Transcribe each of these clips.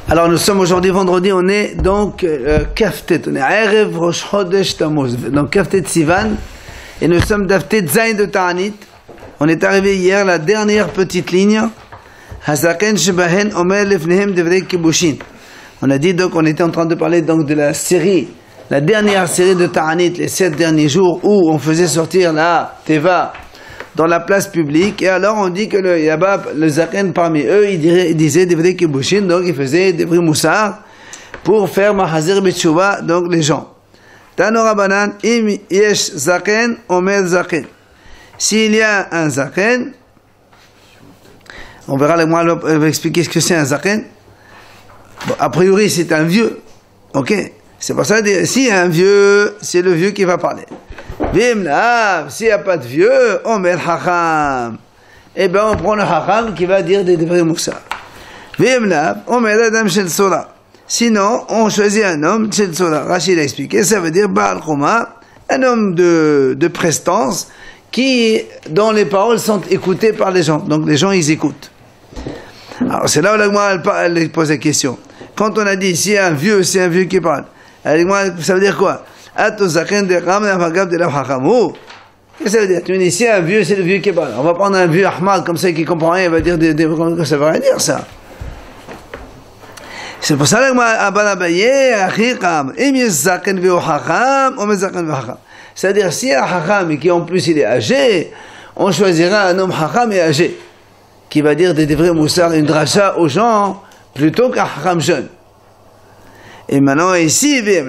Alors nous sommes aujourd'hui vendredi, on est donc Kaftet, on est Erev Rosh Chodesh Tammuz, donc Kaftet Sivan, et nous sommes Daftet Zayin de Ta'anit. On est arrivé hier, la dernière petite ligne, Hazaken Shebahen Omer Lefnehem Devrei Kibushin. On a dit donc, on était en train de parler donc de la série, la dernière série de Ta'anit, les 7 derniers jours où on faisait sortir la Teva dans la place publique, et alors on dit que le Yabab, le Zaken parmi eux, il disait des vrais kibbushin, donc il faisait des vrais moussar pour faire Mahazir Betshuva, donc les gens. Tano Rabbanan, im yesh Zaken, omer Zaken. S'il y a un Zaken, on verra, moi, on va expliquer ce que c'est un Zaken. Bon, a priori, c'est un vieux, ok? C'est pour ça que s'il y a un vieux, c'est le vieux qui va parler. Vimlav, s'il n'y a pas de vieux, on met le hacham. Eh bien, on prend le hacham qui va dire des vrais moussas. Vimlav, on met l'adam shel sola. Sinon, on choisit un homme shel sola. Rachid a expliqué, ça veut dire Baal Choma, un homme de prestance dont les paroles sont écoutées par les gens. Donc les gens, ils écoutent. Alors c'est là où elle pose la question. Quand on a dit, s'il y a un vieux, c'est un vieux qui parle. Ça veut dire quoi? Qu'est-ce que ça veut dire? Tu me dis, si un vieux, c'est le vieux qui parle. On va prendre un vieux Ahmad comme ça qui comprend rien, il va dire ça veut rien dire ça. C'est pour ça que c'est-à-dire, si un Hacham et qui en plus il est âgé, on choisira un homme Hacham et âgé qui va dire des vrais moussards, une dracha aux gens plutôt qu'un Hacham jeune. Et maintenant ici, c'est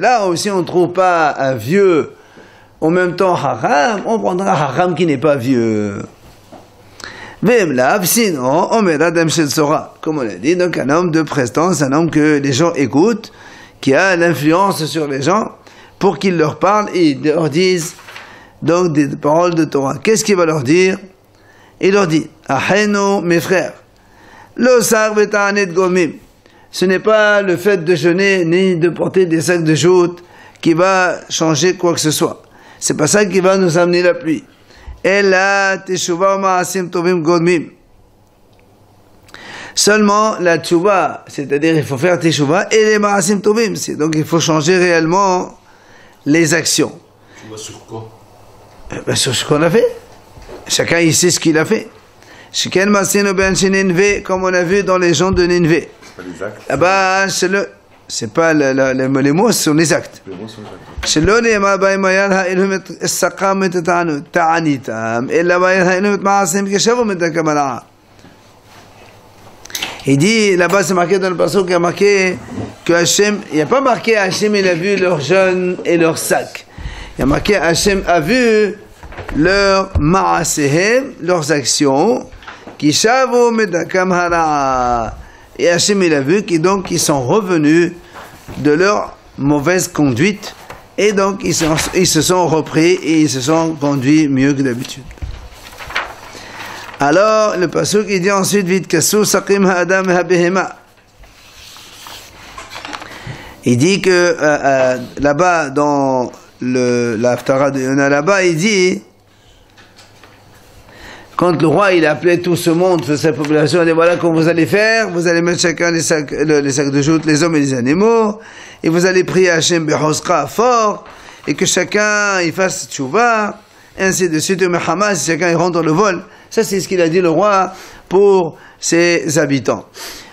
là aussi on ne trouve pas un vieux, en même temps Hacham, on prendra Hacham qui n'est pas vieux. Sinon, comme on l'a dit, donc un homme de prestance, un homme que les gens écoutent, qui a l'influence sur les gens, pour qu'ils leur parlent et ils leur disent donc des paroles de Torah. Qu'est-ce qu'il va leur dire? Il leur dit, Aheno, mes frères, lo sar beta'anet gomim. Ce n'est pas le fait de jeûner ni de porter des sacs de joutes qui va changer quoi que ce soit. C'est pas ça qui va nous amener la pluie. Ela teshuva ma'asim tovim godmim. Seulement la teshuva, c'est-à-dire il faut faire teshuva et les ma'asim tovim. Donc il faut changer réellement les actions. Teshuva sur quoi? Sur ce qu'on a fait. Chacun il sait ce qu'il a fait. Shiken masinu ben Ninvé, comme on a vu dans les gens de Ninvé. Là-bas, c'est pas les mots, ce sont les actes. Il dit, là-bas c'est marqué dans le passage qu'il y a marqué que Hachem, il n'y a pas marqué Hachem il a vu leurs jeûnes et leurs sacs. Il y a marqué Hachem a vu leurs ma'asehem, leurs actions, qui shavu medakam hara. Et Hachem il a vu qu'ils sont revenus de leur mauvaise conduite et donc ils se sont repris et ils se sont conduits mieux que d'habitude. Alors le pasuk il dit ensuite vite kasu saqim ha'adam ha'behema. Il dit que là-bas dans l'Haftara de Yona là-bas il dit quand le roi il a appelé tout ce monde, toute sa population, il dit voilà comment vous allez faire, vous allez mettre chacun les sacs de joutes, les hommes et les animaux, et vous allez prier Hachem Behoskra fort, et que chacun il fasse tchouva, ainsi de suite, mais Hamas, chacun il rentre dans le vol. Ça c'est ce qu'il a dit le roi pour ses habitants.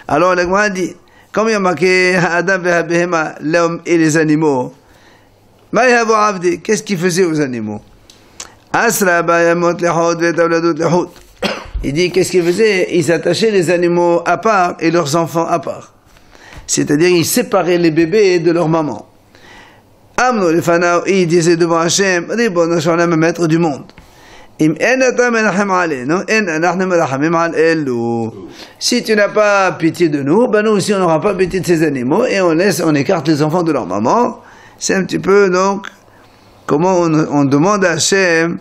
Alors le roi dit, comme il y a marqué Adam ve'habehema, l'homme et les animaux, qu'est-ce qu'il faisait aux animaux? Il dit qu'est-ce qu'ils faisaient? Ils attachaient les animaux à part et leurs enfants à part. C'est-à-dire ils séparaient les bébés de leur maman. Il disait devant Hachem, maître du monde. Si tu n'as pas pitié de nous, ben nous aussi on n'aura pas pitié de ces animaux et on écarte les enfants de leur maman. C'est un petit peu donc comment on demande à Hachem.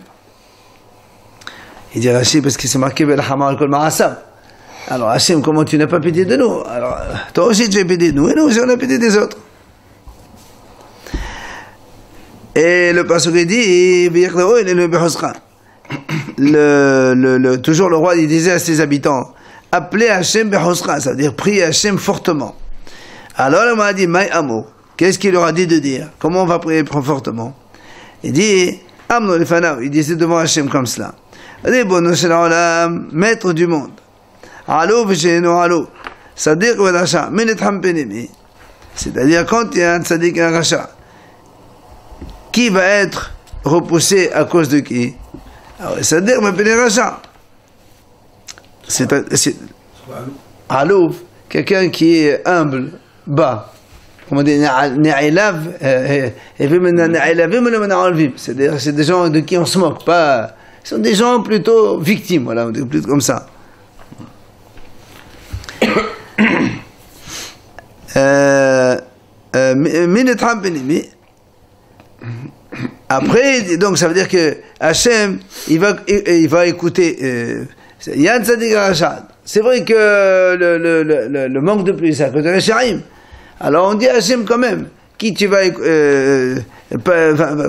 Il dit Hachem parce que c'est marqué alors Hachem, comment tu n'as pas pitié de nous? Alors toi aussi tu as pitié de nous et nous aussi on a pitié des autres. Et le pasteur dit toujours le roi il disait à ses habitants appelé Hachem Bechosra, c'est-à-dire prier Hachem fortement. Alors il m'a dit, Maï Amo, qu'est-ce qu'il leur a dit de dire? Comment on va prier fortement? Il dit, Amno Lefanav, il disait devant Hachem comme cela. Ribono shel olam, maître du monde. Alo v'she'eno alo, sadiq wa rasha, minetham penimi. C'est-à-dire quand il y a un sadiq et un rasha, qui va être repoussé à cause de qui? C'est-à-dire, mais les rasha. C'est alouf, quelqu'un qui est humble, bas. Comment dire, c'est des gens de qui on se moque, pas. Ce sont des gens plutôt victimes, voilà, plutôt comme ça. Après, donc ça veut dire que Hachem, il va écouter. Yann Tzadik Rachad. C'est vrai que le manque de pluie, c'est à cause de Rechaim. Alors on dit à Hachem quand même, qui tu vas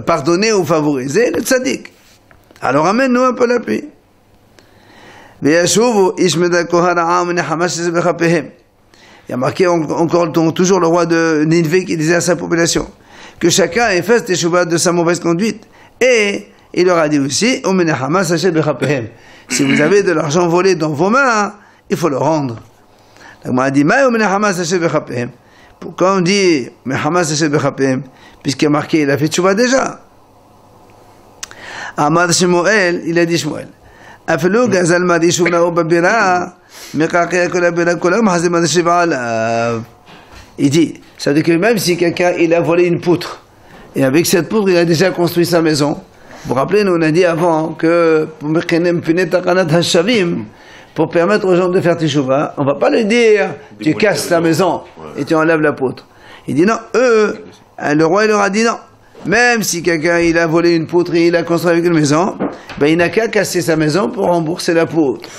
pardonner ou favoriser? Le Tzadik. Alors amène-nous un peu la pluie. Il y a marqué encore toujours le roi de Ninvé qui disait à sa population que chacun efface des choubats de sa mauvaise conduite. Et il leur a dit aussi, si vous avez de l'argent volé dans vos mains, il faut le rendre. Donc on a dit, pourquoi on dit puisqu'il a marqué, il a fait choubah déjà. Amad Shmuel, il a dit Shmuel, il dit, ça veut dire que même si quelqu'un il a volé une poutre, et avec cette poutre il a déjà construit sa maison. Vous vous rappelez, nous on a dit avant que pour permettre aux gens de faire teshuva, on va pas lui dire tu casses ta maison et tu enlèves la poutre. Il dit non, le roi il leur a dit non. Même si quelqu'un il a volé une poutre et il a construit avec une maison, ben il n'a qu'à casser sa maison pour rembourser la poutre.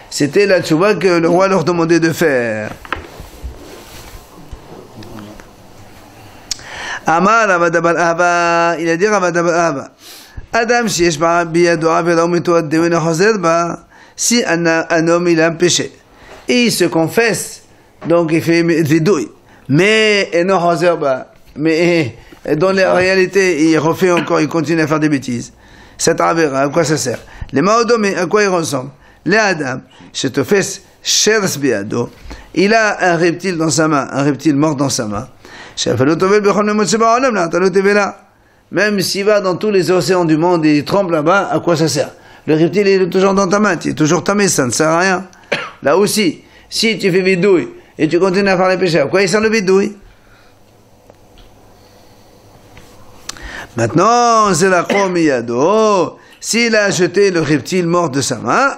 C'était la teshuva que le roi leur demandait de faire. Amar Avadabar Ava, il a dit Avadabar Ava. Adam sheyesh biyado avera umitoad devena chazer ba. Si un homme il a un péché et il se confesse, donc il fait vidouille, mais eno chazer ba, mais dans la réalité il refait encore, il continue à faire des bêtises. Cette avera, à quoi ça sert? Les maodomé, à quoi il ressemble? Les Adam, je te fais shers biyado. Il a un reptile dans sa main, un reptile mort dans sa main. Même s'il va dans tous les océans du monde et il tremble là-bas, à quoi ça sert? Le reptile il est toujours dans ta main, tu es toujours tamé, ça ne sert à rien. Là aussi, si tu fais bidouille et tu continues à faire les péchés, à quoi il sert le bidouille? Maintenant, c'est la Komiyado. S'il a jeté le reptile mort de sa main,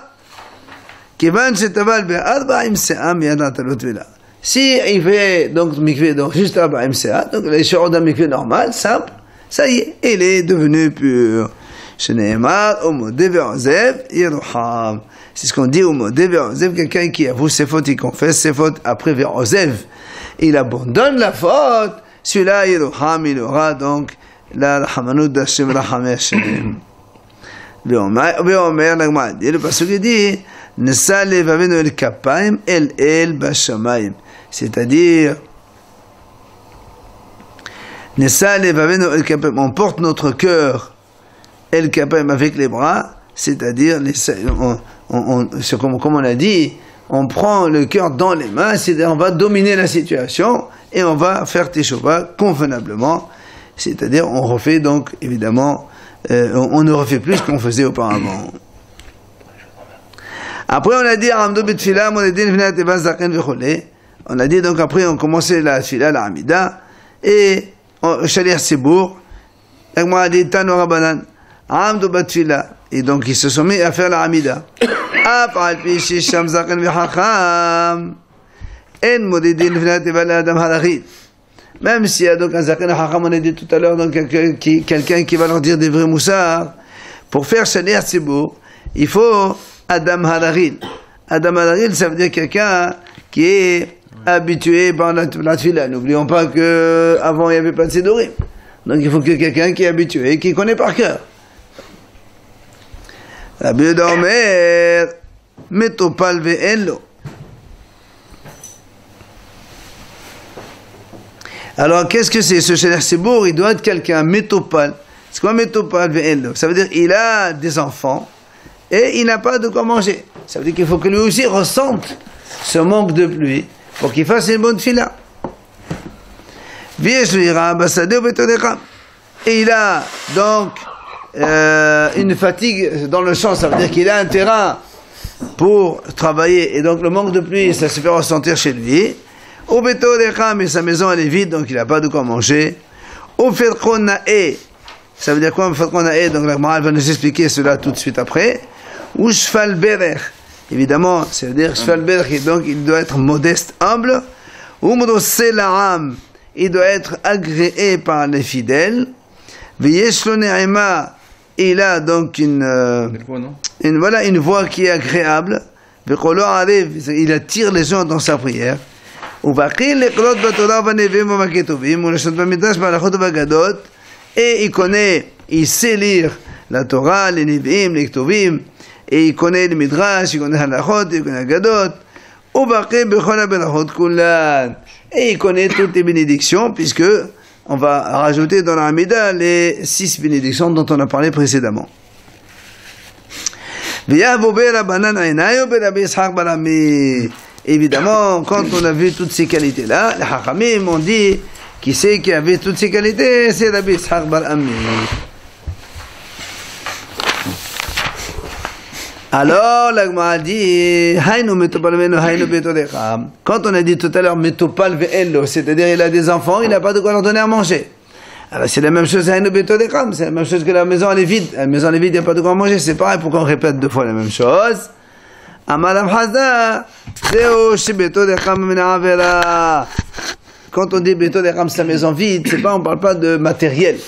si il fait donc mikvé, donc juste avant MCA, donc les shorts d'un mikvé normal, simple, ça y est, il est devenu pur. C'est ce qu'on dit au mot Ve'ozev, quelqu'un qui avoue ses fautes, il confesse ses fautes, après Ve'ozev, il abandonne la faute, celui-là, il aura donc la Rahamanout d'Hashem, Rahameh Hashem. Ve'omer, l'agma dit, le passage dit, Nesa levavenu el kapaim el bashamayim. C'est-à-dire, Nesa levavenu el kapaim, on porte notre cœur el kapaim avec les bras, c'est-à-dire, comme on a dit, on prend le cœur dans les mains, c'est-à-dire on va dominer la situation et on va faire teshuva convenablement, c'est-à-dire on refait donc évidemment, on ne refait plus ce qu'on faisait auparavant. Après on a dit on a dit donc après on commençait la tfila, la amida, et Shaliach Sibour, on a dit Tano Rabbanan, Amdu Batfila, et donc ils se sont mis à faire la amida. Même s'il y a donc un zaken hacham, on a dit tout à l'heure, donc quelqu'un qui va leur dire des vrais moussards, pour faire Shaliach Sibour, il faut Adam Hadaril. Adam Hadaril, ça veut dire quelqu'un qui est habitué par la tfila. N'oublions pas qu'avant il n'y avait pas de Sidurim. Donc il faut que quelqu'un qui est habitué, qui connaît par cœur. Rabbi Yehuda Omer, Metopal ve'en lo. Alors, qu'est-ce que c'est? Ce Shaliach Tzibur, il doit être quelqu'un, métopal. C'est quoi métopal? Ça veut dire qu'il a des enfants et il n'a pas de quoi manger. Ça veut dire qu'il faut que lui aussi ressente ce manque de pluie pour qu'il fasse une bonne fila. Et il a donc une fatigue dans le champ, ça veut dire qu'il a un terrain pour travailler, et donc le manque de pluie, ça se fait ressentir chez lui. Mais sa maison elle est vide, donc il n'a pas de quoi manger. Ça veut dire quoi? Donc la Gemara va nous expliquer cela tout de suite après. Ou shfal berech, évidemment, ça veut dire shfal berech, donc il doit être modeste, humble. Ou modose la'am, il doit être agréé par les fidèles. V'yesh lo ne'ema, il a donc une voix qui est agréable. V'kolo arev, il attire les gens dans sa prière. Uvaqil leqlot b'torah v'nevim v'maketuvim u'lashon b'midrash b'alachot v'agadot, et il connaît, il sait lire la Torah, les Nevi'im, les Ketuvim, et il connaît le Midrash, il connaît Halachot, il connaît Agadot, Uvaqil b'chol ha'berachot kullan, et il connaît toutes les bénédictions, puisque on va rajouter dans la Hamida les 6 bénédictions dont on a parlé précédemment. Évidemment, quand on a vu toutes ces qualités-là, les Hachamim ont dit qui c'est qui avait toutes ces qualités, c'est Rabbi Yitzhak bar Ami. Alors, la Gemara dit, quand on a dit tout à l'heure, c'est-à-dire il a des enfants, il n'a pas de quoi leur donner à manger. Alors c'est la même chose, c'est la même chose que la maison elle est vide. La maison elle est vide, il n'y a pas de quoi manger, c'est pareil, pourquoi on répète 2 fois la même chose? Quand on dit Beto Decham, c'est la maison vide, c'est pas, on parle pas de matériel.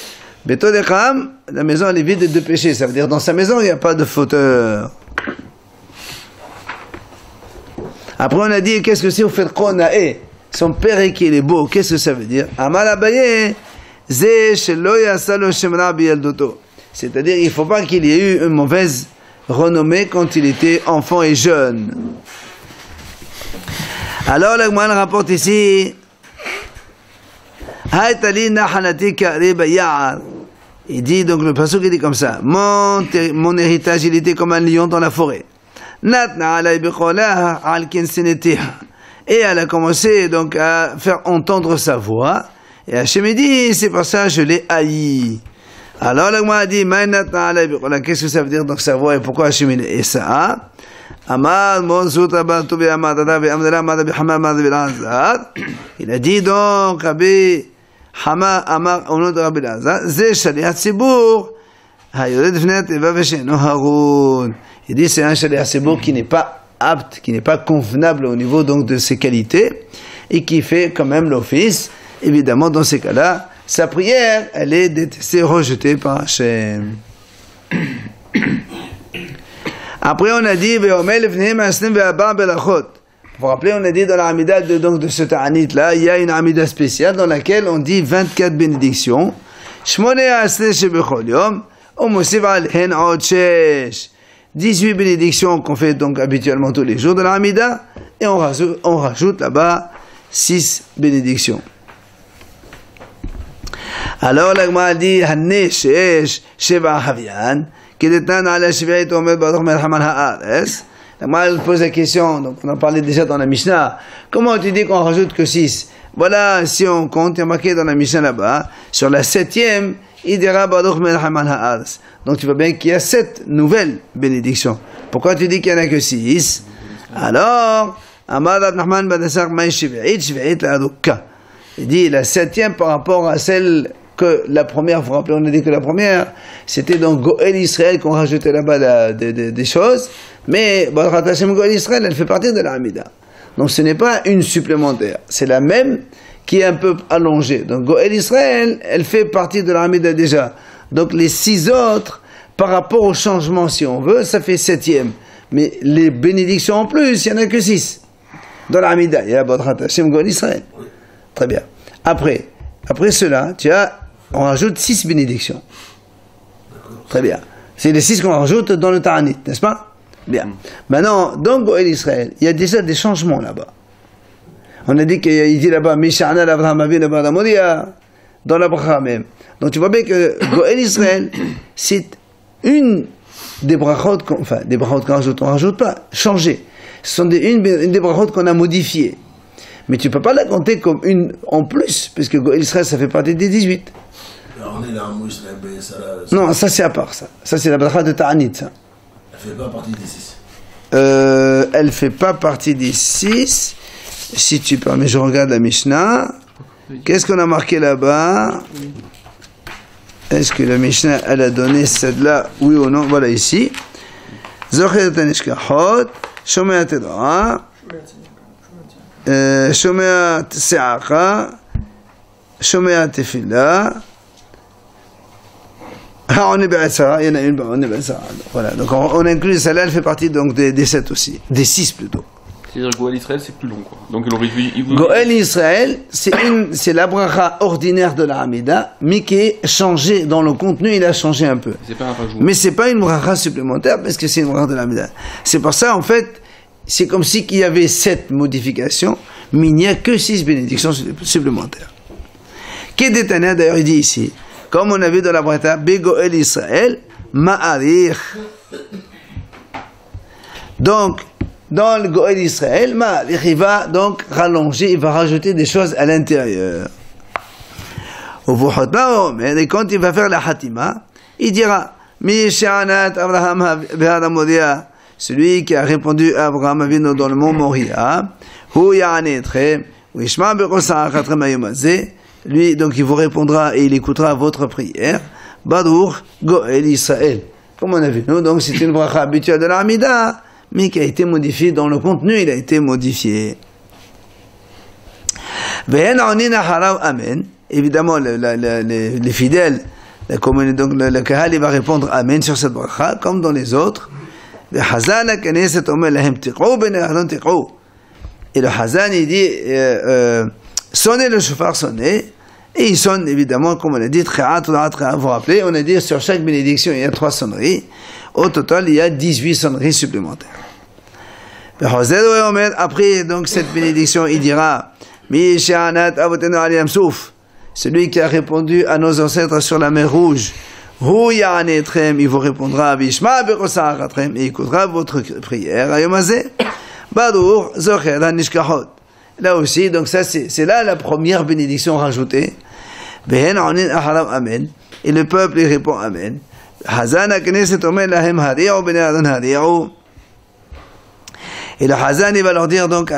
Beto Decham, la maison elle est vide de péché, ça veut dire dans sa maison il n'y a pas de fauteur. Après on a dit qu'est-ce que c'est au fait Konae, son père qui est beau, qu'est-ce que ça veut dire? Amal Abaye, Ze Shelo Yasalo Shemra Bieldoto. C'est-à-dire il ne faut pas qu'il y ait eu une mauvaise renommée quand il était enfant et jeune. Alors la Gemara rapporte ici, il dit donc le pasuk il dit comme ça, mon héritage il était comme un lion dans la forêt. Et elle a commencé donc à faire entendre sa voix, et Hachem dit c'est pour ça que je l'ai haï. Alors la Gemara a dit qu'est-ce que ça veut dire donc sa voix et pourquoi Hachem est ça? Il a dit donc Rabbi Hama Amar Onod Rabbi Lazar, Ze Shaliach Tzibur Hayored Fnei Teva Vesheno Harun. Il dit c'est un Shaliach Tzibur qui n'est pas apte, qui n'est pas convenable au niveau donc de ses qualités et qui fait quand même l'office. Évidemment dans ces cas-là, sa prière elle est détestée, rejetée par Hachem. Après on a dit vous vous rappelez, on a dit dans la Hamida de ce ta'anit là, il y a une Hamida spéciale dans laquelle on dit 24 bénédictions. 18 bénédictions qu'on fait donc habituellement tous les jours de la Hamida, et on rajoute là-bas 6 bénédictions. Alors la Gemara dit Hanne sheesh sheva havian kedetan ala shvi'it omed baruch melchaman haaretz. La Gemara pose la question, donc on en parlait déjà dans la Mishnah. Comment tu dis qu'on rajoute que 6? Voilà, si on compte, il y a marqué dans la Mishnah là-bas, sur la 7e, il dira baruch melchaman haaretz. Donc tu vois bien qu'il y a 7 nouvelles bénédictions. Pourquoi tu dis qu'il n'y en a que 6? Alors, Amar Rab Nachman ben Asar Mai Shvi'it Shvi'it la'adukka. Il dit la 7e par rapport à celle que la première, vous vous rappelez, on a dit que la première, c'était dans Goël Israël qu'on rajoutait là-bas des choses, mais Baruch Hashem Goël Israël, elle fait partie de la Hamida. Donc ce n'est pas une supplémentaire, c'est la même qui est un peu allongée. Donc Goël Israël, elle fait partie de la Hamida déjà. Donc les 6 autres, par rapport au changement, si on veut, ça fait 7e. Mais les bénédictions en plus, il n'y en a que 6. Dans la Hamida, il y a Baruch Hashem Goël Israël. Très bien. Après cela, on rajoute 6 bénédictions. Très bien. C'est les 6 qu'on rajoute dans le Ta'anit, n'est-ce pas? Bien. Maintenant, dans Goël Israël, il y a déjà des changements là-bas. On a dit qu'il dit là-bas, Misha'ana l'Abraham Avinu Ba'ad Moria, dans la bracha même. Donc tu vois bien que Goël Israël, c'est une des brachot, enfin des brachot qu'on rajoute pas, changer. Ce sont une des brachot qu'on a modifiées. Mais tu ne peux pas la compter comme une en plus, puisque Goël Israël, ça fait partie des 18. Non, ça c'est à part ça. Ça c'est la bracha de Ta'anit, ça. Elle ne fait pas partie des 6. Elle ne fait pas partie des 6. Si tu permets, je regarde la Mishnah. Qu'est-ce qu'on a marqué là-bas? Est-ce que la Mishnah, elle a donné celle-là, oui ou non? Voilà ici. Zocher tanishkachot, shomea tedoa, shomea tseacha, shomea tefila, ha'oni be'atzara, il y en a une, ha'oni be'atzara. Voilà, donc on inclut celle-là, elle fait partie donc des 7 aussi, des 6 plutôt. C'est-à-dire que Goël Israël, c'est plus long, quoi. Donc, Goël Israël, c'est la bracha ordinaire de la Hamida, mais qui est changée dans le contenu, il a changé un peu. C'est pas un rajout. Mais c'est pas une bracha supplémentaire, parce que c'est une bracha de la Hamida. C'est pour ça, en fait, c'est comme si il y avait 7 modifications, mais il n'y a que 6 bénédictions supplémentaires. Kedetana, d'ailleurs, il dit ici, comme on a vu dans la bracha, Begoël Israël, Ma'arich. Donc, dans le Goël Israël, il va donc rallonger, il va rajouter des choses à l'intérieur. Et quand il va faire la Hatima, il dira, celui qui a répondu à Abraham Avinu dans le mont Moria, lui, donc il vous répondra et il écoutera votre prière, Badour Goël Israël. Comme on a vu, nous, donc c'est une bracha habituelle de l'Amida, mais qui a été modifié dans le contenu, il a été modifié. Évidemment, les fidèles, la communauté, donc le Kahal, il va répondre Amen sur cette bracha, comme dans les autres. Et le Hazan, il dit, sonnez le shofar, sonnez. Et il sonne, évidemment, comme on a dit, vous vous rappelez, on a dit sur chaque bénédiction, il y a 3 sonneries. Au total, il y a 18 sonneries supplémentaires. Après, donc, cette bénédiction, il dira, celui qui a répondu à nos ancêtres sur la mer Rouge, il vous répondra, et il écoutera votre prière. Là aussi, donc ça, c'est là la première bénédiction rajoutée. Et le peuple, il répond Amen. Et le Hazan, il va leur dire donc,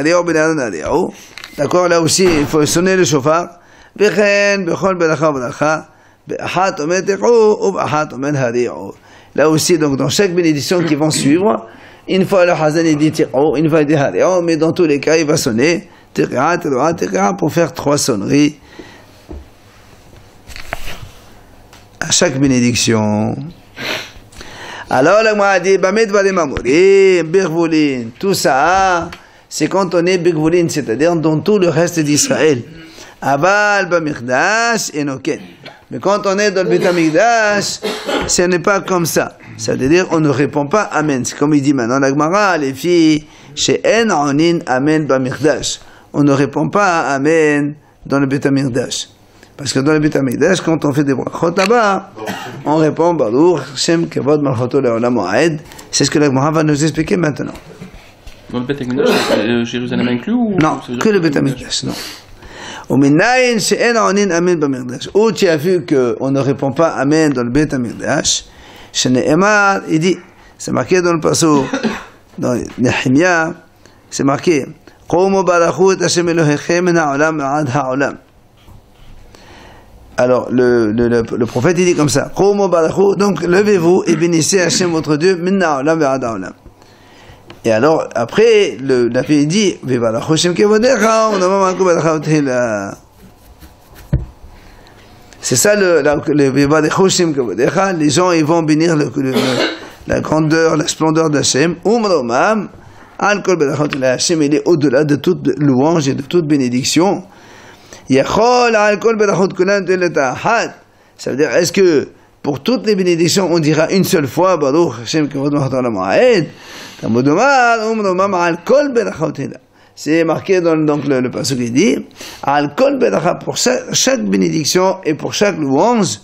d'accord, là aussi, il faut sonner le shofar. Là aussi, donc, dans chaque bénédiction qui vont suivre, une fois le Hazan, il dit Tiqo, une fois il dit Hari'o, mais dans tous les cas, il va sonner Tiqra, Tiqra, Tiqra, pour faire 3 sonneries à chaque bénédiction. Alors, la Gemara dit, Bamed Valem Amorim, Birvoulin, tout ça, c'est quand on est Birvoulin, c'est-à-dire dans tout le reste d'Israël. Aval, Bamikdash, et Noken. Mais quand on est dans le Beth Amikdash, ce n'est pas comme ça. C'est-à-dire, on ne répond pas Amen. C'est comme il dit maintenant la Gemara, les filles, chez En Onin Amen Bamikdash. On ne répond pas Amen dans le Beth Amikdash. Parce que dans le Beth Amikdash, quand on fait des brachot là-bas, on répond Baruch Shem Kevod Malchoto Leolam Moed. C'est ce que la Gemara va nous expliquer maintenant. Dans le Beth Amikdash, Jérusalem inclus ou non, que le Beth Amikdash, non. Ou tu as vu qu'on ne répond pas Amen dans le Beth Amikdash. Il dit, c'est marqué dans le passage, dans Nehemia, c'est marqué, alors le prophète il dit comme ça, donc levez-vous et bénissez Hachem votre Dieu, et alors après la fille dit, c'est ça les gens ils vont bénir la grandeur, la splendeur d'Hachem. Hachem il est au-delà de toute louange et de toute bénédiction. Ça veut dire, est-ce que pour toutes les bénédictions on dira une seule fois Baruch Hashem Kevod Malchoto Leolam Moed? c'est marqué dans donc le passage qui dit Al kol bedacha, pour chaque bénédiction et pour chaque louange.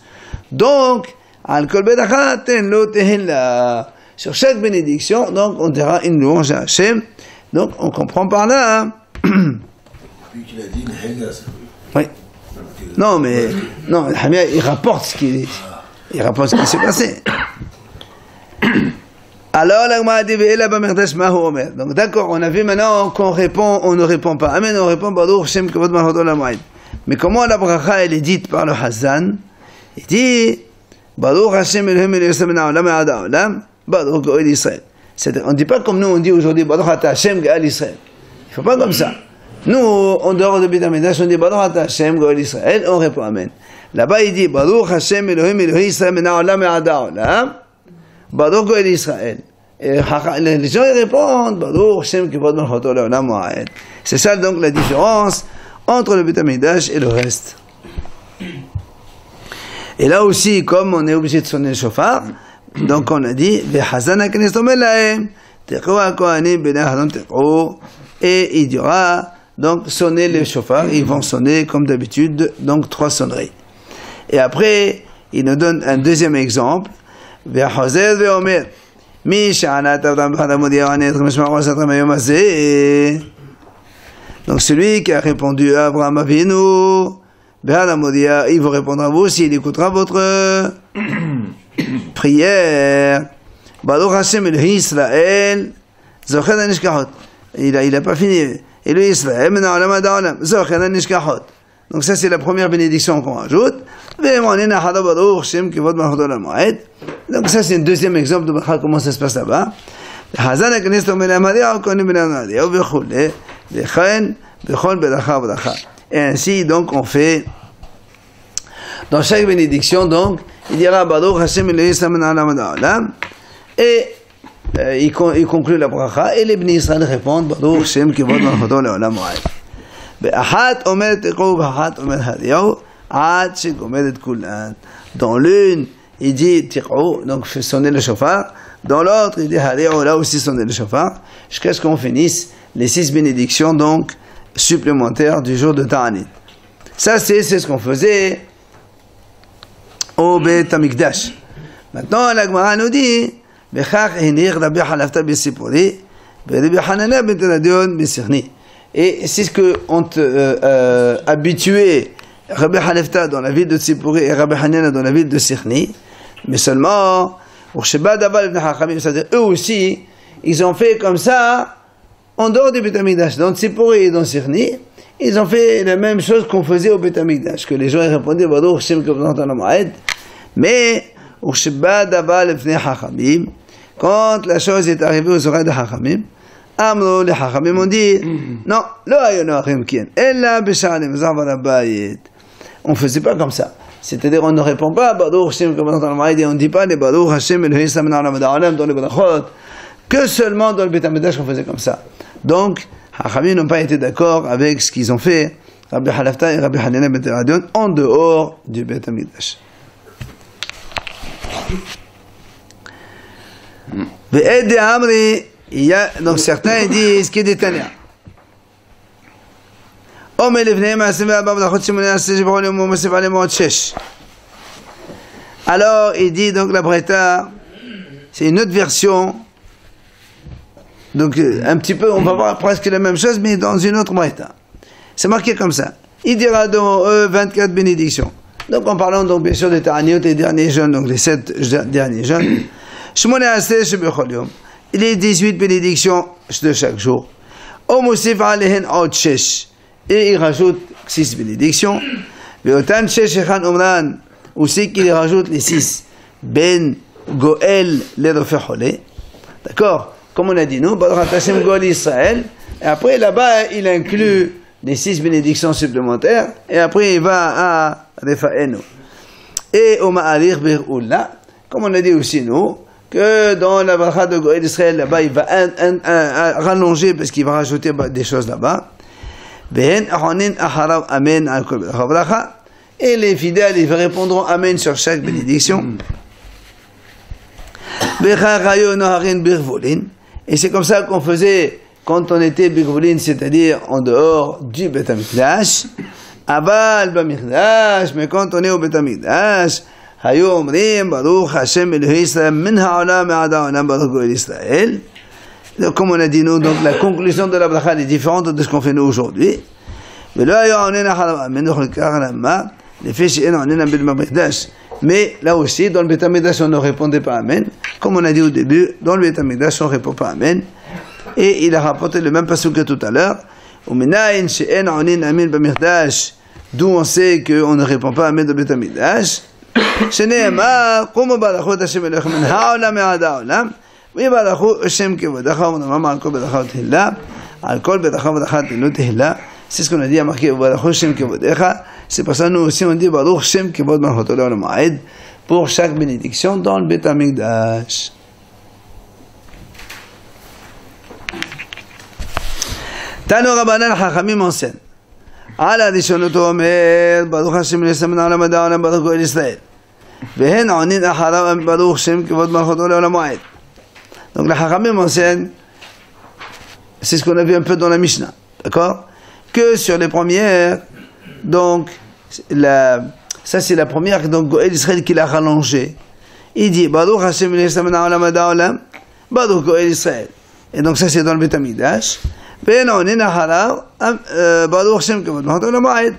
Donc, Al kol bedacha ten lo tehilla. Sur chaque bénédiction, donc on dira une louange à Hachem. Donc on comprend par là. Puis qu'il a dit Nehega, ça. Oui. Non, mais non, Hamia, il rapporte ce qui s'est passé. Alors, l'agma dit ve'ela b'merdash ma hu omer. Donc d'accord, on a vu maintenant qu'on répond, on ne répond pas. Amen, on répond Baruch Shem Kavod Malchut Olam Va'ed. Mais comment la bracha elle est dite par le Hazan? Il dit Baruch Hashem Elohim Yosem min ha'olam ve'ad ha'olam Baruch Go'el Israël. On ne dit pas comme nous on dit aujourd'hui Baruch Ata Hashem Go'el Israël. Il ne faut pas comme ça. Nous, en dehors de Beit HaMikdash, on dit Baruch Ata Hashem Go'el Israël, on répond Amen. Là-bas, il dit Baruch Hashem Elohim Yosem min ha'olam ve'ad ha'olam Baruch Go'el Israël. Et les gens ils répondent Baruch Hashem Kavod Malchut Olam Va'ed. C'est ça donc la différence entre le Beit HaMikdash et le reste. Et là aussi, comme on est obligé de sonner le shofar, donc on a dit V'chazan ha'knesset omer lahem teqou ha'kohanim b'nei Aaron teqou, et il dira donc sonner le shofar, ils vont sonner comme d'habitude, donc 3 sonneries. Et après, il nous donne un deuxième exemple V'chazer ve'omer Mi sha'ana Avraham b'chad Amodia v'anet chemeshma rosatam hayom hazeh. Donc celui qui a répondu à Abraham Avinu b'chad Amodia, il vous répondra vous s'il écoutera votre prière. Baruch Hashem Elohim Israël zocher l'nishkachot. Il a pas fini. Elohim Israël min ha'olam ad ha'olam zocher l'nishkachot. Donc ça c'est la première bénédiction qu'on rajoute. Ve'monin achado Baruch Shem Kavod Malchut Olam Va'ed. Donc ça c'est un deuxième exemple de comment ça se passe là-bas. Hazan ha'knesset omer lahem ha'di'ah kohanim b'nei Aaron ha'di'ah v'chulei v'chen b'chol beracha v'bracha. Et ainsi donc on fait dans chaque bénédiction, donc il dira Baruch Hashem Elohim Israël min ha'olam ad ha'olam, et il conclut la bracha et les Bnei Israël répondent Baruch Shem Kavod Malchut Olam Va'ed. Be'achat omer teqou be'achat omer hadiyahu ad shegomer et kulan. Dans l'une il dit tiqou, donc fait sonner le shofar. Dans l'autre il dit hadiyahu, là aussi sonner le shofar, jusqu'à ce qu'on finisse les 6 bénédictions donc supplémentaires du jour de Ta'anit. Ça c'est ce qu'on faisait au Beit HaMikdash. Maintenant la Gemara nous dit Bechach hinir Rabbi Halafta b'Sipori Rabbi Hanania ben Teradion b'Sirni. Et c'est ce que ont habitué Rabbi Halafta dans la ville de Tzipori et Rabbi Hanania dans la ville de Sirni. Mais seulement, c'est-à-dire eux aussi, ils ont fait comme ça en dehors du Beit HaMikdash. Dans Tzipori et dans Sirni, ils ont fait la même chose qu'on faisait au Beit HaMikdash, que les gens répondaient Baruch Shem Kavod Malchut Va'ed. Mais quand la chose est arrivée aux oreilles de Chachamim, Amro les Chachamim ont dit non, lo hayu noachim kien, ella b'sha'ah lemzar v'alabayit. On faisait pas comme ça. C'est-à-dire on ne répond pas Baruch Hashem Kavod Malchut Va'ed et on ne dit pas les Baruch Hashem Elohim Israël min ha'olam ad ha'olam dans les brachot, que seulement dans le Beit HaMikdash on faisait comme ça. Donc Chachamim n'ont pas été d'accord avec ce qu'ils ont fait, Rabbi Halafta et Rabbi Hanania ben Teradion, en dehors du Beit HaMikdash. Ve'ed Amri, il y a donc certains disent qu'il est Tania. Omer levneim ha'asem ve'arba melachot shemone aseh shebachol yom u'mosef aleim od 6. Alors il dit donc la Braïta, c'est une autre version. Donc un petit peu, on va voir presque la même chose, mais dans une autre Braïta. C'est marqué comme ça. Il dira dans eux 24 bénédictions. Donc en parlant donc bien sûr des Ta'aniot, des derniers jeûnes, donc les 7 derniers jeûnes. Shemone aseh shebachol yom. Il y a 18 bénédictions de chaque jour. U'mosef aleim od 6. Et il rajoute 6 bénédictions. Ve'otan 6 echan omran. Aussi qu'il rajoute les 6. Ben Goel l'Erofe Cholé. D'accord? Comme on a dit nous, Baruch Hashem Goel Israël. Et après là-bas, il inclut les 6 bénédictions supplémentaires. Et après, il va à Refa'enu. Et au Ma'alir Bir'Ulla. Comme on a dit aussi nous, que dans la bracha de Goel Israël, là-bas, il va rallonger parce qu'il va rajouter des choses là-bas. Et les fidèles, ils répondront Amen sur chaque bénédiction. Et c'est comme ça qu'on faisait quand on était Bigvoulin, c'est-à-dire en dehors du Beth Amikdash, Aval Bamikdash, mais quand on est au Beth Amikdash, Hayu Omrim, Baruch Hashem Elohei Israël, Min Ha'olam E'ada Olam Baruch Goel Israël. Donc, comme on a dit nous, donc la conclusion de la bracha est différente de ce qu'on fait nous aujourd'hui. Mais là, mais là aussi, dans le Beth Amikdash, on ne répondait pas Amen. Comme on a dit au début, dans le Beth Amikdash, on ne répond pas Amen. Et il a rapporté le même passage que tout à l'heure. D'où on sait qu'on ne répond pas Amen dans le Beth Amikdash. C'est ce qu'on a dit à marquer c'est pour ça que nous aussi on dit Baruch Shem Kevod Malchut Olam Ha'ed pour chaque bénédiction dans le Beth Amikdash. Tano Rabbanan Chachamim enseigne. Ala Rishonot Omer Baruch Hashem L'Esam Olam Ha'ed Olam Baruch Goel Israël. Vehen Onin Acharav Baruch Shem Kevod Malchut Olam Ha'ed. Donc la Chachamim enseigne, c'est ce qu'on a vu un peu dans la Mishnah, d'accord? Que sur les premières, donc, ça c'est la première, donc Goel Israël qui l'a rallongé. Il dit, Baruch Hashem L'Esam Olam Ha'ed Olam Baruch Goel Israël. Et donc ça c'est dans le Beth Amikdash. Vehen Onin Acharav Baruch Shem Kevod Malchut Olam Ha'ed.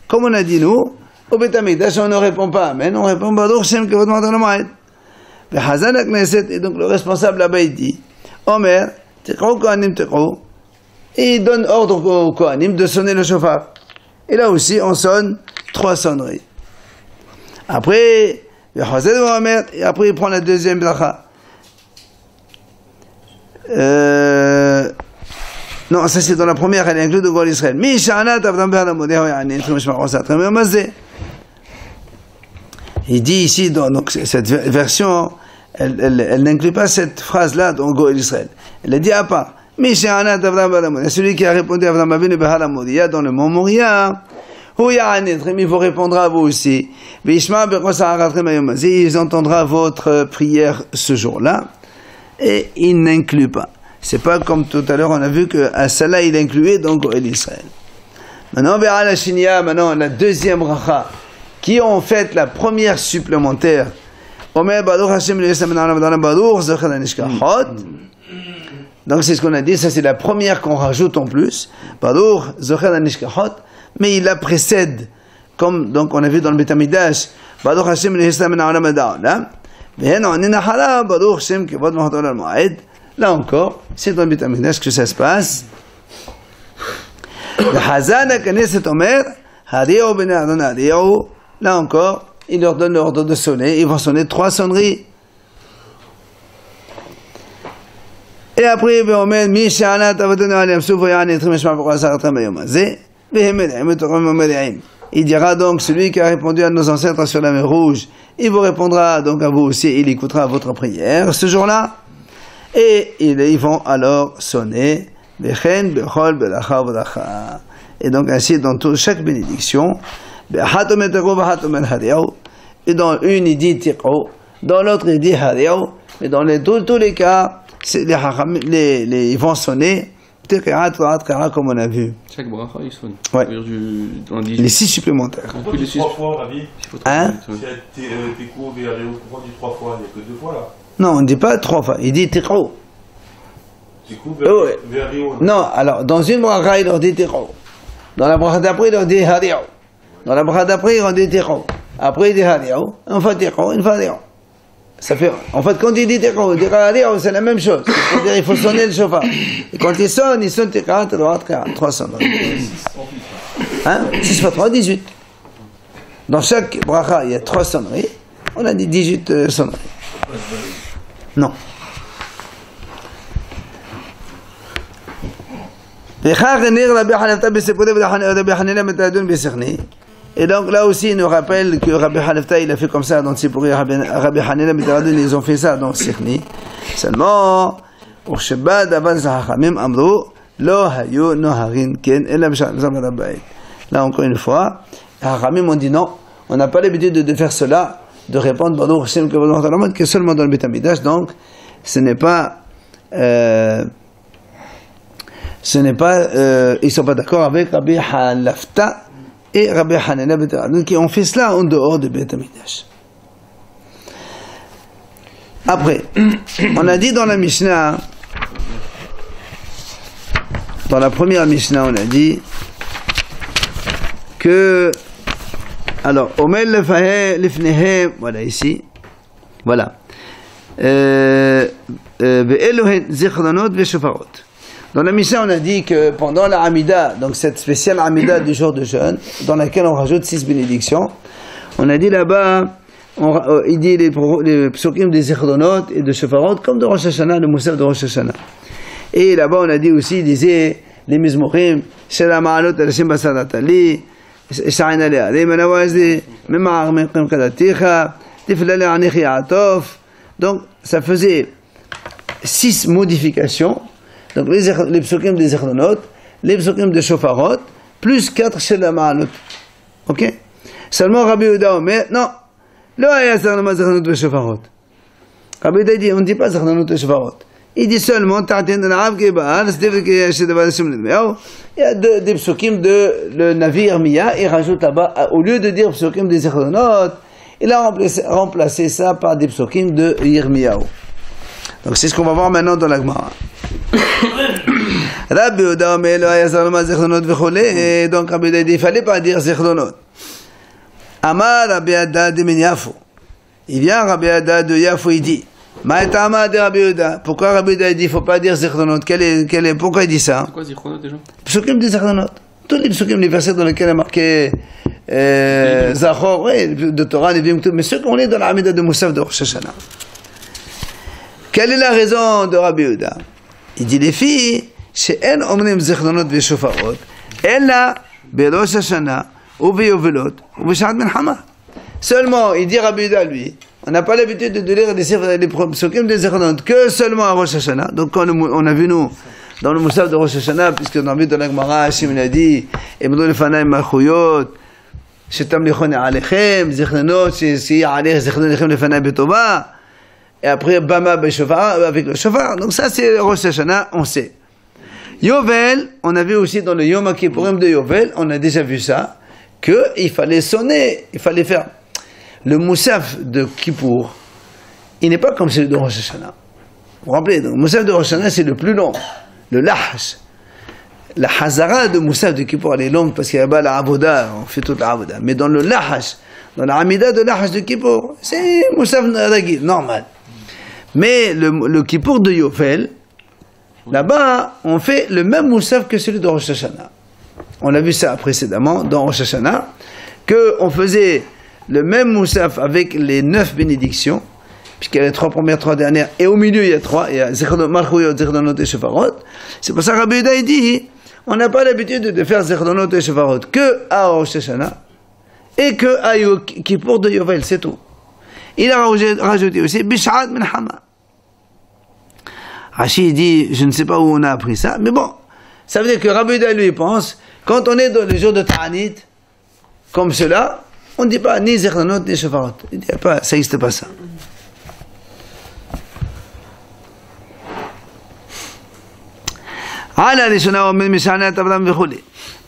Comme on a dit nous, au Beth Amikdash on ne répond pas Amen, on répond Baruch Shem Kevod Malchut Olam Ha'ed. Et donc le responsable là-bas il dit Omer, Tekrou Kohanim Tekrou, et il donne ordre aux Kohanim de sonner le shofar. Et là aussi on sonne 3 sonneries. Après, et après il prend la deuxième bracha. Non, ça c'est dans la première, elle inclut de Goel Israël. Il dit ici, donc cette version, elle n'inclut pas cette phrase-là dans Goel Israël. Elle a dit à part. Celui qui a répondu à Avraham Avinu Behar Moria dans le mont Moria, il vous répondra à vous aussi. Il entendra votre prière ce jour-là, et il n'inclut pas. C'est pas comme tout à l'heure, on a vu qu'à cela il incluait donc Goel Israël. Maintenant, maintenant la deuxième bracha, qui ont fait la première supplémentaire. Omer Baruch Hashem L'Esam Olam Baruch Zocher HaNishkachot. Donc c'est ce qu'on a dit, ça c'est la première qu'on rajoute en plus. Baruch Zocher HaNishkachot, mais il la précède, comme donc on a vu dans le Beth Amikdash. Baruch Hashem L'Esam Olam Olam. Vehen Onin Acharav Baruch Shem Kevod Malchut Olam Ha'ed. Là encore, c'est dans le Beth Amikdash que ça se passe. Le Hazan HaKnesset Omer Hari'u Bnei Aaron Hari'u. Là encore, il leur donne l'ordre de sonner. Ils vont sonner 3 sonneries. Et après, il dira donc, celui qui a répondu à nos ancêtres sur la mer Rouge, il vous répondra donc à vous aussi, il écoutera votre prière ce jour-là. Et ils vont alors sonner. Et donc ainsi, dans chaque bénédiction, et dans une il dit Tiqo, dans l'autre il dit Hari'u, mais dans tous les cas, ils vont sonner comme on a vu. Chaque bracha il sonne. Ouais. Les 6 supplémentaires. Pourquoi tu dis 3 fois, Rabbi? Hein? Tiqo, Hari'u, pourquoi tu dis 3 fois? Il n'y a que 2 fois là. Non, on ne dit pas 3 fois, il dit Tiqo. Tiqo, Hari'u. Non, alors dans une bracha il leur dit Tiqo. Dans la bracha d'après il leur dit Hari'u. Dans la bracha d'après, on dit Tiqo. Après, il dit Hari'u. On fait Tiqo, une fois Hari'u. Ça fait, en fait, quand il dit Tiqo, Hari'u, c'est la même chose. C'est-à-dire, il faut sonner le shofar. Et quand il sonne Tiqo, 3 sonneries. Hein? 6 fois 3, 18. Dans chaque bracha, il y a 3 sonneries. On a dit 18 sonneries. Non. Et donc là aussi, il nous rappelle que Rabbi Hanefta, il a fait comme ça dans Tzipori, Rabbi Hanina B'Taradun, ils ont fait ça dans Sikhni. Seulement, au Shabbat, avant Zahachamim, Amrou, Lo Hayu Noharin Ken, Ela B'Shat Zamar Abbaï. Là encore une fois, Hachamim ont dit non, on n'a pas l'habitude de faire cela, de répondre Baruch Hashem Kevod Malchut Olam Ha'ed, que seulement dans le Beth Amikdash, donc ce n'est pas Ce n'est pas, ils sont pas d'accord avec Rabbi Halafta et Rabbi Hanina ben Terah. Donc on fait cela en dehors de Beit HaMikdash. Après, on a dit dans la Mishnah, dans la première Mishnah, on a dit que, alors, Omel lefnehem, voilà ici, voilà. Ve'elohen zichronot ve'shofarot. Dans la Mishnah, on a dit que pendant la Hamida, donc cette spéciale Hamida du jour de jeûne, dans laquelle on rajoute 6 bénédictions, on a dit là-bas, il dit les psukim des zichronot et de shofarot, comme de Rosh Hashanah, le Moussaf de Rosh Hashanah. Et là-bas, on a dit aussi, il disait, les mizmochim, shela ma'alot al-Hashem basadatali, sha'ina le'a, les manawazdi, mema'ar me'qim kadaticha, tifla le'anichi atof. Donc, ça faisait 6 modifications. Donc, les psukim des zichronot, les psukim des shofarot, plus 4 shela ma'alot. Ok? Seulement, Rabbi Yehuda Omer, non, lo haya zichronot ve shofarot. Rabbi Yehuda dit, on ne dit pas zichronot ve shofarot. Il dit seulement, il y a des psukim de le Navi Irmia, il rajoute là-bas, au lieu de dire psukim des zichronot, il a remplacé ça par des psukim de Yirmiyahu. Donc c'est ce qu'on va voir maintenant dans la Gemara. Rabbi Yehuda Omer lo haya zichronot v'choleh, donc Rabbi Yehuda dit, il ne fallait pas dire zichronot. Amar Rabbi Yehuda de Yafo. Il vient Rabbi Yehuda de Yafo, il dit, pourquoi Rabbi Yehuda dit qu'il ne faut pas dire zichronot? Pourquoi il dit ça? Pourquoi zichronot déjà? Psukim des zichronot. Tous les psukim, les versets dans lesquels il est marqué Zachor, oui, de Torah, mais ceux qu'on lit dans la Hamida de Moussaf de Rosh Hashanah. Quelle est la raison de Rabbi Yehuda? Il dit les filles, she'en omnim zichronot ve'shofarot, ella beRosh Hashanah ou beYovelot ou beSha'at Milchama. Seulement, il dit Rabbi Yehuda lui, on n'a pas l'habitude de lire les psukim des zichronot que seulement à Rosh Hashanah. Donc quand on a vu nous dans le Moussaf de Rosh Hashanah, puisqu'on a vu dans la Gemara, Hashim a dit, Emdou lefanayim malchuyot, shetam lichoni alechem, zichronot, si alech zichronot lechem lefanayim betova, et après Bama beshofar, avec le shofar. Donc ça c'est Rosh Hashanah, on sait. Yovel, on a vu aussi dans le Yom HaKippurim de Yovel, on a déjà vu ça, qu'il fallait sonner, il fallait faire. Le Moussaf de Kippour, il n'est pas comme celui de Rosh Hashanah. Vous vous rappelez, donc, le Moussaf de Rosh Hashanah, c'est le plus long. Le Lahash. La Hazara de Moussaf de Kippour, elle est longue parce qu'il y a la Avoda, on fait toute la Avoda. Mais dans le Lahash, dans la Hamida de Lahash de Kippour, c'est Moussaf Ragil, normal. Mais le Kippour de Yovel, là-bas, on fait le même Moussaf que celui de Rosh Hashanah. On a vu ça précédemment dans Rosh Hashanah, qu'on faisait le même Moussaf avec les 9 bénédictions, puisqu'il y a les 3 premières, 3 dernières, et au milieu il y a 3, il y a Zichronot, Malchuyot, Zichronot et Shofarot. C'est pour ça que Rabbi Yehuda dit, on n'a pas l'habitude de faire Zichronot et Shofarot que à Rosh Hashanah, et que à Kippour de Yovel, c'est tout. Il a rajouté aussi Bish'at Milchama. Rashi dit, je ne sais pas où on a appris ça, mais bon, ça veut dire que Rabbi Yehuda lui pense, quand on est dans les jours de Ta'anit, comme cela, on ne dit pas ni zichronot ni shofarot. Ça n'existe pas ça.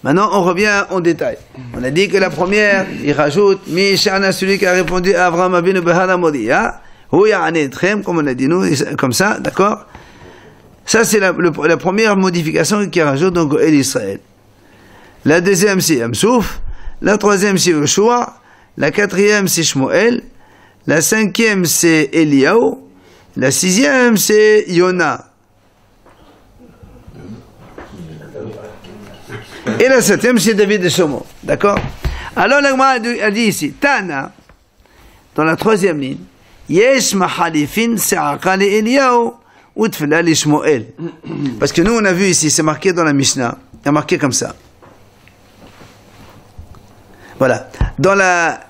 Maintenant, on revient en détail. On a dit que la première, il rajoute Mishana, celui qui a répondu à Avraham Avinu Behara Modiya, ou Ya'ane Etchem, comme on a dit nous, comme ça, d'accord? Ça, c'est la première modification qu'il rajoute donc El Israël. La deuxième, c'est Yamsouf. La troisième, c'est Yoshua. La quatrième, c'est Shmuel. La cinquième, c'est Eliyahu. La sixième, c'est Yona. Et la septième, c'est David de Shomo. D'accord? Alors, la Gemara a dit ici, Tana, dans la troisième ligne, Yesh Mahalifin Se'aka le Eliyahu, ou Tfila le Shmuel. Parce que nous, on a vu ici, c'est marqué dans la Mishnah. Il y a marqué comme ça. Voilà. Dans la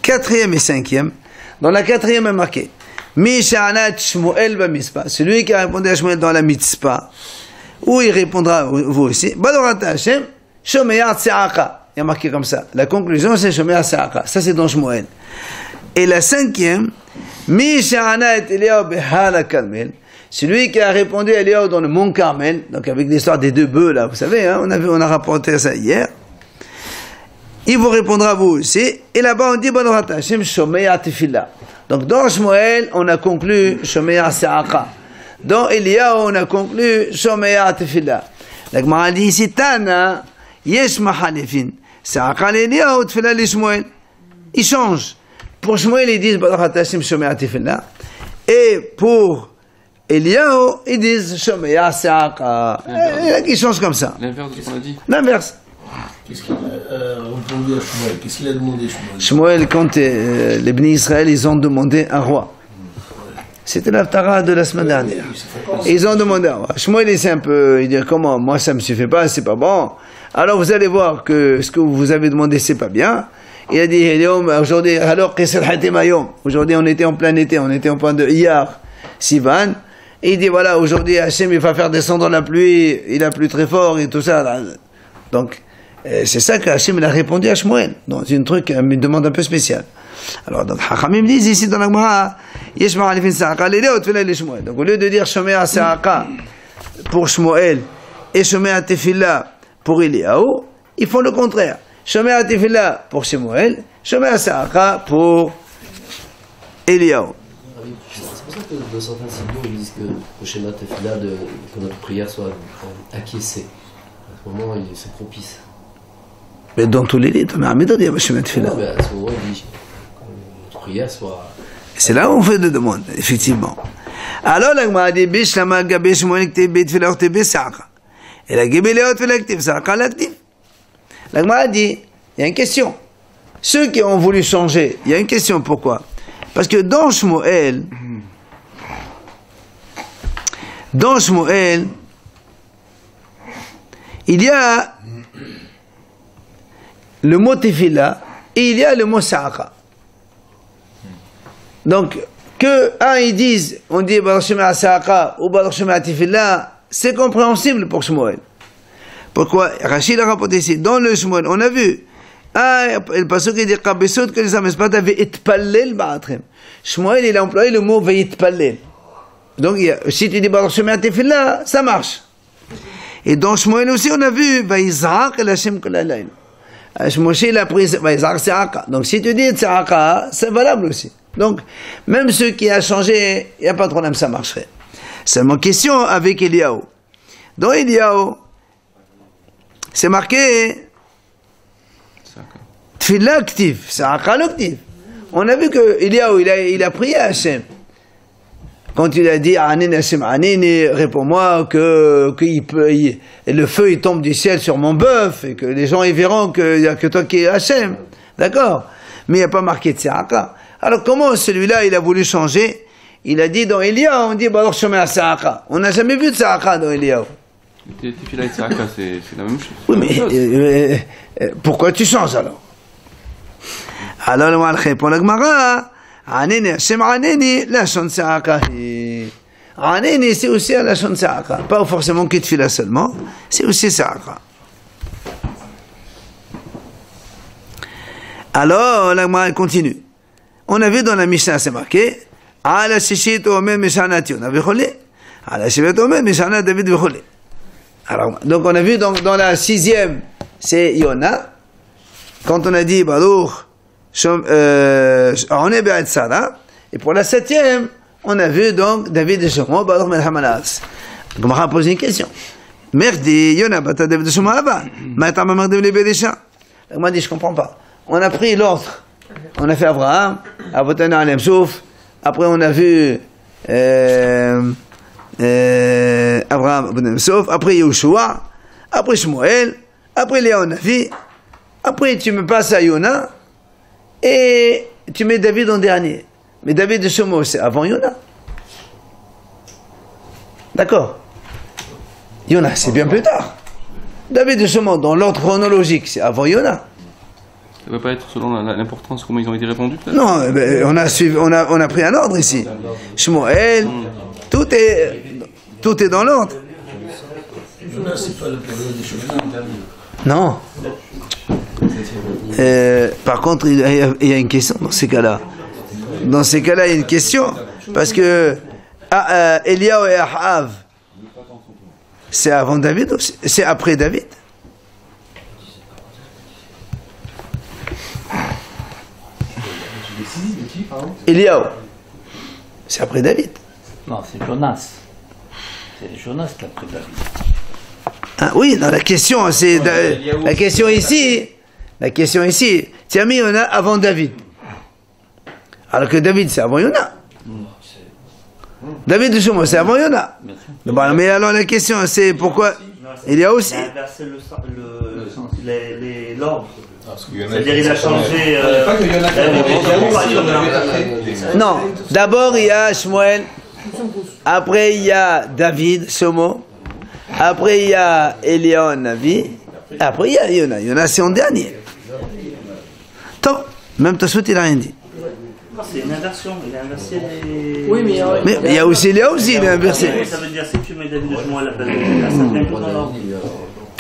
quatrième et cinquième, dans la quatrième est marqué Misha'anat Shmuel b'mitzpah. Celui qui a répondu à Shmuel dans la mitzpah, où il répondra vous aussi. Badorata Hashem, Shomeya Tse'aka. Il y a marqué comme ça. La conclusion c'est Shomeya Tse'aka. Ça c'est dans Shmuel. Et la cinquième, Misha'anat Eliyahu b'Har HaKarmel. Celui qui a répondu à Eliyahu dans le mont Carmel, donc avec l'histoire des 2 bœufs là, vous savez, hein, on a rapporté ça hier. Il vous répondra vous aussi. Et là-bas on dit Baruch Hashem Shomea Tefillah. Donc dans Shmuel on a conclu Shomea Se'aka. Dans Eliyahu on a conclu Shomea Tefillah. La Gemara dit ici Tana Yesh Mahalefin. Se'aka l'Eliyahu Tefillah li Shmuel. Ils changent. Pour Shmuel ils disent Baruch Hashem Shomea Tefillah. Et pour Eliyahu ils disent Shomea Se'aka. Ils changent comme ça. L'inverse de ce qu'on a dit. L'inverse. Qu'est-ce qu'il a répondu à Shmuel? Qu'est-ce qu'il a demandé, Shmuel? Shmuel, quand les Bnei Israël, ils ont demandé un roi. C'était l'Aftara de la semaine dernière. Et ils ont demandé un roi. Shmuel, il dit comment? Moi, ça me suffit pas, c'est pas bon. Alors, vous allez voir que ce que vous avez demandé, c'est pas bien. Il a dit, aujourd'hui, alors, aujourd'hui, on était en plein été, on était en point de Iyar, Sivan. Et il dit, voilà, aujourd'hui, Hachem, il va faire descendre la pluie, il a plu très fort et tout ça. Donc, c'est ça que Hachem a répondu à Shmuel. Donc, c'est une demande un peu spéciale. Alors, donc, Hachamim disent ici dans la Gemara, Yesh Ma'alifin Sa'aka, l'Eliyahu Tefillah li Shmuel. Donc, au lieu de dire Shomea Sa'aka pour Shmuel et Shomea Tefillah pour Eliyahu, ils font le contraire. Shomea Tefillah pour Shmuel, Shomea Sa'aka pour Eliyahu. C'est pour ça que dans certains signaux, ils disent que le schéma Tefillah, que notre prière soit acquiescée. À ce moment, c'est propice. Mais dans tous les livres, mais Ahmed dit Shomea Tefillah. Non, mais à ce moment, il dit que notre prière soit. C'est là où on fait des demandes, effectivement. Alors, la Gemara dit Bishlama Gabe Shmuel Ktiv Betfilah Tebe Sa'aka. Et la Gebeleot Tefillah Ktiv Sa'aka l'actif. La Gemara dit il y a une question. Ceux qui ont voulu changer, il y a une question. Pourquoi? Parce que dans Shmuel, il y a le mot Tefillah et il y a le mot Sa'aka. Donc, ils disent, on dit Baruch Shema Sa'aka ou Baruch Shema Tefillah, c'est compréhensible pour Shmuel. Pourquoi? Rachid a rapporté ici, dans le Shmuel, on a vu, le pasuk qui dit Kabesot que les Amespat avaient itpallel ba'atrem. Shmuel, il a employé le mot ve'itpallel. Donc, si tu dis Baruch Shema Tefillah, ça marche. Et dans Shmuel aussi, on a vu Va'izrak el Hashem kol halayl. Moshe, il a pris Va'izrak Sa'aka. Donc, si tu dis Sa'aka, c'est valable aussi. Donc, même ceux qui a changé, il n'y a pas de problème, ça marcherait. Seulement question avec Eliyahu. Dans Eliyahu, c'est marqué Tefillah actif, Sa'aka l'actif. On a vu que Eliyahu, il a prié à Hachem. Quand il a dit Anini Hachem, Anini, réponds-moi que le feu il tombe du ciel sur mon bœuf et que les gens ils verront qu'il n'y a que toi qui es Hachem. D'accord? Mais il n'y a pas marqué Sa'aka. Alors comment celui-là il a voulu changer? Il a dit dans Eliyahu, on dit Baruch Shomea Sa'aka. On n'a jamais vu de Sa'aka dans Eliyahu. Tefillah et Sa'aka, c'est la même chose. Oui, mais pourquoi tu changes alors? Alors le Malchet pour la Gemara, Aneni Hashem Aneni, la Shon Sa'aka. Aneni c'est aussi la Shon Sa'aka. Pas forcément que Tefillah seulement, c'est aussi Sa'aka. Alors la Gemara continue. On a vu dans la Mishnah, c'est marqué, Ala Shishit Omer Mishanati, on a vu Cholé. Ala Shishit Omer Mishanat David Cholé. Alors, donc on a vu dans la 6e, c'est Yona. Quand on a dit Baruch, on est Be'at Sarah. Et pour la 7e, on a vu donc David de Shlomo, Baruch Melcham Haaretz. Donc on m'a posé une question. Merdi, Yona, Bata David de Shlomo Abba. Matam Merdi Belisha. On m'a dit, je comprends pas. On a pris l'ordre. On a fait Abraham, Avotana Alem Souf. Après on a vu Abraham, sauf après Yehoshua, après Shmuel, après Léon Navi, après tu me passes à Yona, et tu mets David en dernier. Mais David de Shlomo, c'est avant Yona. D'accord? Yona, c'est bien plus tard. David de Shlomo, dans l'ordre chronologique, c'est avant Yona. Ça ne va pas être selon l'importance, comment ils ont été répondus peut-être? Non, on a pris un ordre ici. Shmuel, tout est dans l'ordre. Non. Par contre, il y a une question dans ces cas-là. Dans ces cas-là, il y a une question. Parce que Eliyahu et Ahav, c'est avant David ou c'est après David? Eliyahu, c'est après David. Non, c'est Jonas. C'est Jonas qui a pris David. Ah, oui, non, la question ici, tu as mis Yona avant David. Alors que David, c'est avant Yona. David de Shomo, c'est avant Yona. Bon, mais alors la question, c'est pourquoi il y a aussi. Il a inversé l'ordre. C'est-à-dire il a changé. Non, d'abord il y a Shmuel, après il y a David, Shomo, après il y a Eliyahu Navi, après il y a Yona. Yona c'est en dernier. Top, même Tosfot il a rien dit. C'est une inversion, il a inversé les. Oui, mais il y a aussi Eliyahu aussi, il a inversé. Ça veut dire si tu mets David de Shmuel à la place de Yona, ça devient tout dans l'ordre.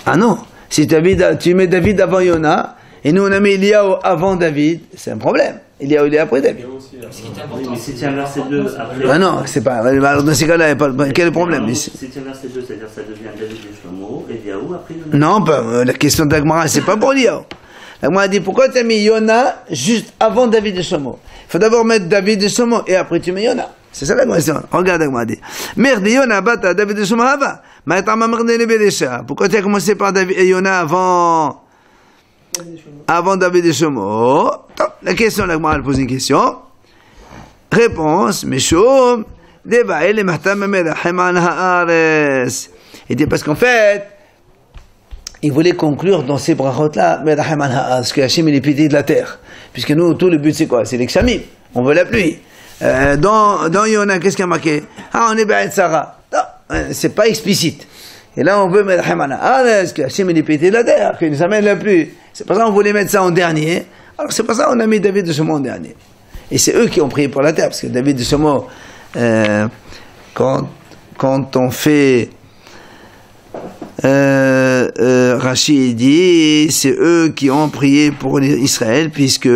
Ah non, si tu mets David avant Yona, et nous on a mis Eliyahu avant David, c'est un problème. Eliyahu il est après David. Oui, mais si tu inverses les deux après. Ah non, c'est pas. Alors dans ces cas-là, il n'y a pas. Quel est le problème ici? Si tu inverses les deux, c'est-à-dire ça devient David et Shlomo, Eliyahu après Yona. Non, la question d'Agmara, c'est pas pour Eliyahu. L'Agmara dit pourquoi tu as mis Yona juste avant David et Shlomo? Il faut d'abord mettre David et Shlomo et après tu mets Yona. C'est ça la question. Regarde Agmara dit. Merde, Yona, bata, David et Shlomo, hava. Pourquoi tu as commencé par David et Yona avant David et Shlomo? La question, l'Agmara pose une question. Réponse, Meshum, Devael et Mahtam Merachem an haaretz. Il dit parce qu'en fait, il voulait conclure dans ces brachot-là, Merachem an haaretz, que Hachem il est pitié de la terre. Puisque nous, tout le but c'est quoi? C'est l'examim. On veut la pluie. Dans Yona, qu'est-ce qu'il y a marqué? Ah, on est Ba'et Sarah. Non, c'est pas explicite. Et là, on veut Merachem an haaretz, que Hachem il est pitié de la terre, qu'il nous amène la pluie. C'est pour ça qu'on voulait mettre ça en dernier. Alors c'est pour ça qu'on a mis David de Shlomo en dernier. Et c'est eux qui ont prié pour la terre, parce que David de Shlomo, quand on fait Rashi dit, c'est eux qui ont prié pour Israël, puisque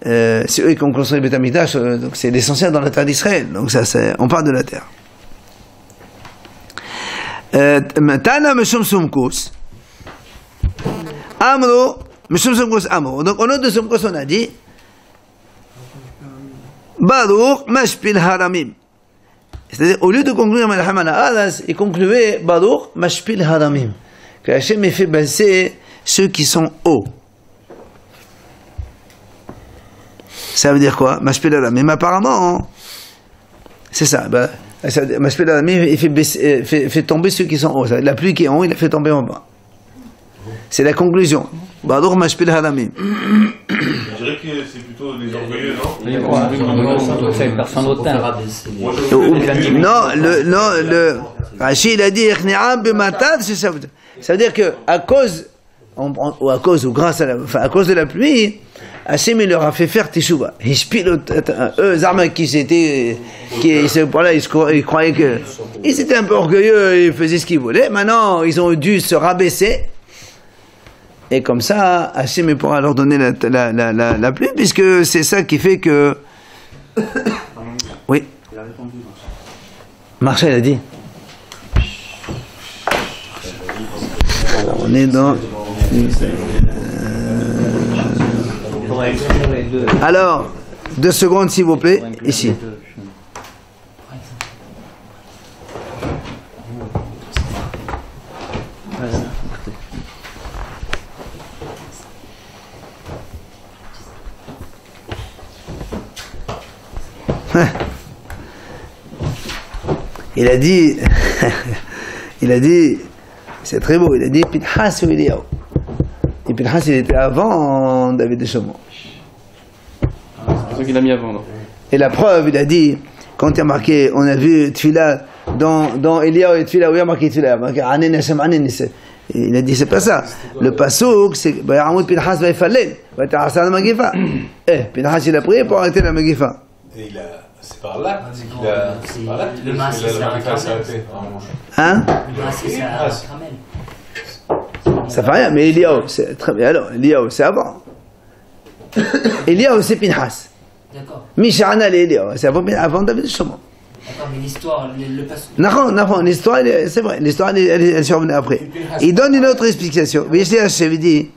c'est eux qui ont construit le Beth Amikdash, donc c'est l'essentiel dans la terre d'Israël. Donc ça, on parle de la terre. Tana Meshum Sumkos Amro Meshum Sumkos Amro. Donc au nom de Sumkos on a dit Baruch Mashpil Haramim. C'est-à-dire, au lieu de conclure Melachem an haaretz, il concluait Baruch Mashpil Haramim. Que Hachem ait fait baisser ceux qui sont hauts. Ça veut dire quoi? Mashpil Haramim. Apparemment, c'est ça. Mashpil Haramim, il fait tomber ceux qui sont hauts. La pluie qui est en haut, il la fait tomber en bas. C'est la conclusion. Baruch Mashpil Haramim. Je dirais que c'est plutôt les orgueilleux, non? Personne au teint. Non, le Rashi il a dit ça veut dire que à cause ou grâce à cause de la pluie, Hachem il leur a fait faire teshuva. Eux Zarmak ils croyaient que ils étaient un peu orgueilleux, ils faisaient ce qu'ils voulaient. Maintenant ils ont dû se rabaisser. Et comme ça, Hachem pourra leur donner la pluie, puisque c'est ça qui fait que... Oui. Marshall a dit. Alors, on est dans... Alors, 2 secondes s'il vous plaît, ici. Il a dit, c'est très beau, il a dit Pinchas ou Eliyahu. Et Pinchas il était avant David de Shlomo. C'est ça qu'il a mis avant, non? Et la preuve, il a dit, quand il y a marqué, on a vu Tfila dans Eliyahu et Tfila, où il y a marqué Tfila, il y a marqué Anen Hashem Anen. Il a dit, c'est pas ça. Le pasuk, c'est Bayamut Pinchas Vaifalel, Vaita'asa la Magifa. Pinchas il a prié pour arrêter la Magifa. C'est par là qu'il a. C'est par là qu'il a arrêté. Hein? Ça fait rien, mais Eliyahu, c'est très bien. Alors, Eliyahu, c'est avant. Eliyahu, c'est Pinchas. D'accord. Misha'ana Eliyahu, c'est avant David de Shlomo. D'accord, mais l'histoire, le passage. Non, l'histoire, c'est vrai, l'histoire, elle survenait après. Il donne une autre explication. Mais je dit,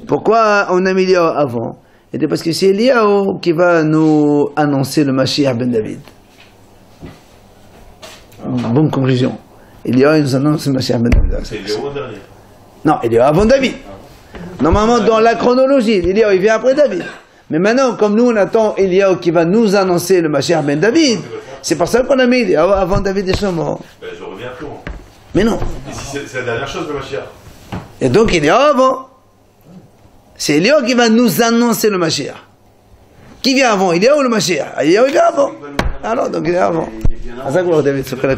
pourquoi on a mis Eliyahu avant? Et parce que c'est Eliyahu qui va nous annoncer le Mashiach ben David. Bonne conclusion. Eliyahu nous annonce le Mashiach ben David. C'est Eliyahu en dernier. Non, Eliyahu avant David. Normalement, dans la chronologie, Eliyahu il vient après David. Mais maintenant, comme nous on attend Eliyahu qui va nous annoncer le Mashiach ben David, c'est pour ça qu'on a mis Eliyahu avant David et Shlomo. Ben, je reviens plus loin. Mais non. Et si c'est la dernière chose, le Mashiach. Et donc Eliyahu avant. C'est Eliyahu qui va nous annoncer le Mashiach. Qui vient avant, Eliyahu ou le Mashiach? Eliyahu vient avant. Alors, donc il est avant. À ça que vous avez David, c'est la